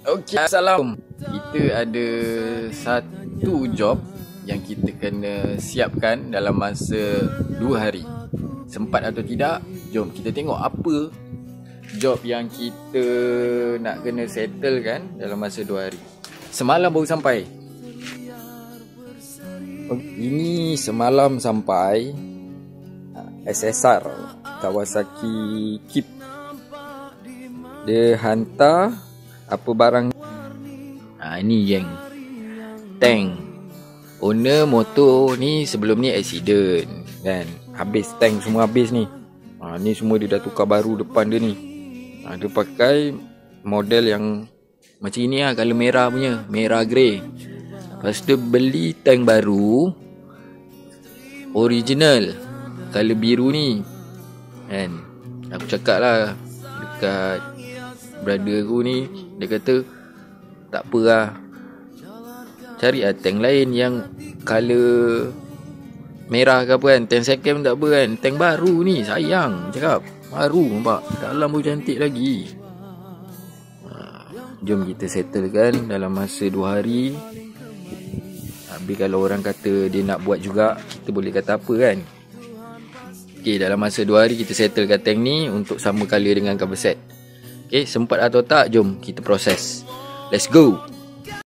Okey, Assalamualaikum. Kita ada satu job yang kita kena siapkan dalam masa 2 hari. Sempat atau tidak, jom kita tengok apa job yang kita nak kena settle kan dalam masa 2 hari. Semalam baru sampai. Ini semalam sampai SSR Kawasaki Keep. Dia hantar apa barang. Ini geng tank. Owner motor ni sebelum ni accident kan. Habis tank semua habis ni. Ni semua dia dah tukar baru depan dia ni. Dia pakai model yang macam ni lah, color merah punya, merah grey. Lepas tu beli tank baru original color biru ni kan. Aku cakap lah dekat brother aku ni, dia kata tak apa lah, cari lah tank lain yang color merah ke apa kan. 10 second tak apa kan. Tank baru ni sayang, cakap baru nampak, dalam pun cantik lagi. Jom kita settlekan dalam masa 2 hari. Habis kalau orang kata dia nak buat juga, kita boleh kata apa kan. Okay, dalam masa 2 hari kita settlekan tank ni untuk sama color dengan cover set. Okay, sempat atau tak, jom kita proses. Let's go.